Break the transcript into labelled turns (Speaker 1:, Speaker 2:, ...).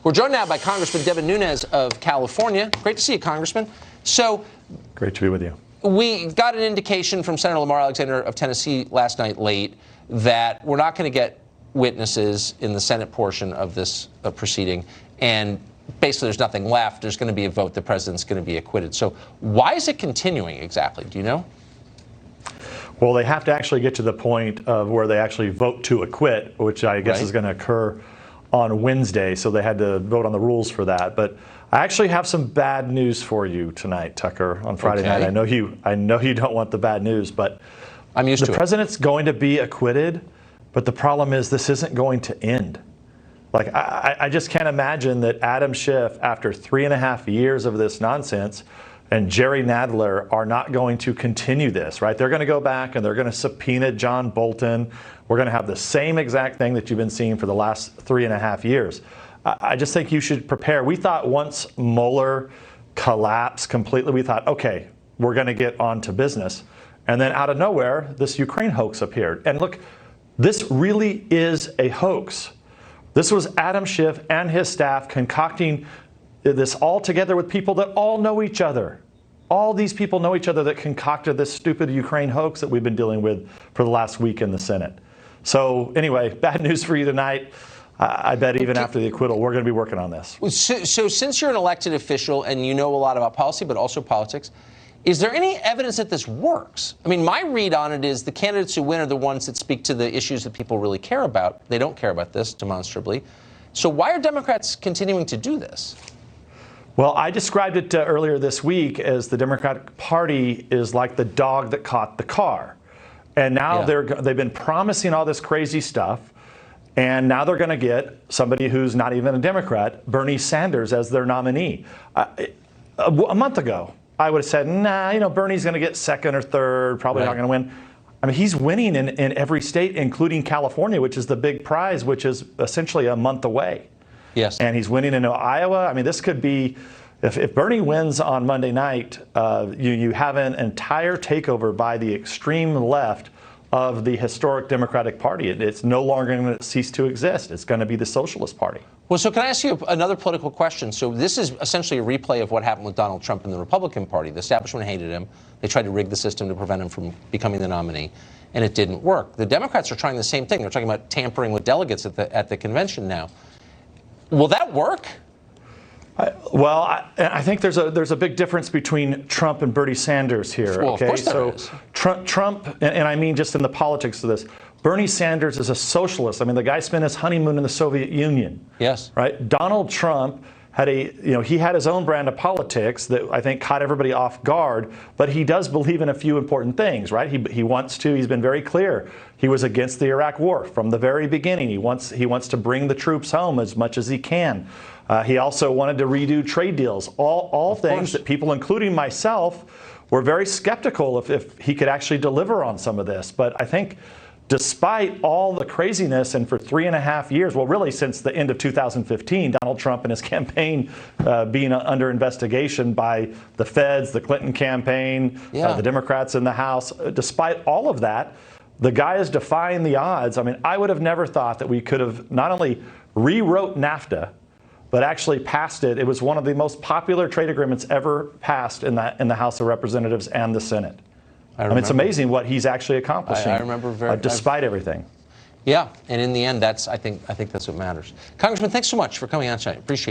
Speaker 1: We're joined now by Congressman Devin Nunes of California. Great to see you, Congressman. So,
Speaker 2: great to be with you.
Speaker 1: We got an indication from Senator Lamar Alexander of Tennessee last night late that we're not going to get witnesses in the Senate portion of this proceeding, and basically there's nothing left. There's going to be a vote. The president's going to be acquitted. So why is it continuing exactly? Do you know?
Speaker 2: Well, they have to actually get to the point of where they actually vote to acquit, which I guess is going to occur on Wednesday. So they had to vote on the rules for that. But I actually have some bad news for you tonight, Tucker, on Friday night. I know you don't want the bad news, but
Speaker 1: I'm used to it.
Speaker 2: The president's going to be acquitted, but the problem is this isn't going to end. Like, I just can't imagine that Adam Schiff, after 3.5 years of this nonsense, and Jerry Nadler are not going to continue this, right? They're going to go back and they're going to subpoena John Bolton. We're going to have the same exact thing that you've been seeing for the last 3.5 years. I just think you should prepare. We thought once Mueller collapsed completely, we thought, okay, we're going to get on to business. And then out of nowhere, this Ukraine hoax appeared. And look, this really is a hoax. This was Adam Schiff and his staff concocting this all together with people that all know each other. All these people know each other that concocted this stupid Ukraine hoax that we've been dealing with for the last week in the Senate. So anyway, bad news for you tonight. I bet even after the acquittal, we're going to be working on this.
Speaker 1: So since you're an elected official and you know a lot about policy, but also politics, is there any evidence that this works? I mean, my read on it is the candidates who win are the ones that speak to the issues that people really care about. They don't care about this, demonstrably. So why are Democrats continuing to do this?
Speaker 2: Well, I described it earlier this week as the Democratic Party is like the dog that caught the car. And now they've been promising all this crazy stuff. And now they're going to get somebody who's not even a Democrat, Bernie Sanders, as their nominee. A month ago, I would have said, nah, Bernie's going to get second or third, probably not going to win. I mean, he's winning in every state, including California, which is the big prize, which is essentially a month away.
Speaker 1: Yes.
Speaker 2: And he's winning in Iowa. I mean, this could be, if Bernie wins on Monday night, you have an entire takeover by the extreme left of the historic Democratic Party. It's no longer going to cease to exist. It's going to be the Socialist Party.
Speaker 1: Well, so can I ask you another political question? So this is essentially a replay of what happened with Donald Trump and the Republican Party. The establishment hated him. They tried to rig the system to prevent him from becoming the nominee, and it didn't work. The Democrats are trying the same thing. They're talking about tampering with delegates at the convention now. Will that work?
Speaker 2: I think there's a big difference between Trump and Bernie Sanders here.
Speaker 1: Well,
Speaker 2: okay,
Speaker 1: of course there is.
Speaker 2: Trump, and I mean just in the politics of this, Bernie Sanders is a socialist. I mean, the guy spent his honeymoon in the Soviet Union.
Speaker 1: Yes.
Speaker 2: Right. Donald Trump had he had his own brand of politics that I think caught everybody off guard, but he does believe in a few important things, right? He's been very clear. He was against the Iraq war from the very beginning. He wants to bring the troops home as much as he can. He also wanted to redo trade deals, all things that people, including myself, were very skeptical if he could actually deliver on some of this. But I think despite all the craziness, and for 3.5 years, well, really since the end of 2015, Donald Trump and his campaign being under investigation by the feds, the Clinton campaign, the Democrats in the House, despite all of that, the guy is defying the odds. I mean, I would have never thought that we could have not only rewrote NAFTA, but actually passed it. It was one of the most popular trade agreements ever passed in the House of Representatives and the Senate. I mean, it's amazing what he's actually accomplishing.
Speaker 1: I remember
Speaker 2: despite everything.
Speaker 1: Yeah, and in the end, I think that's what matters. Congressman, thanks so much for coming on tonight. Appreciate it.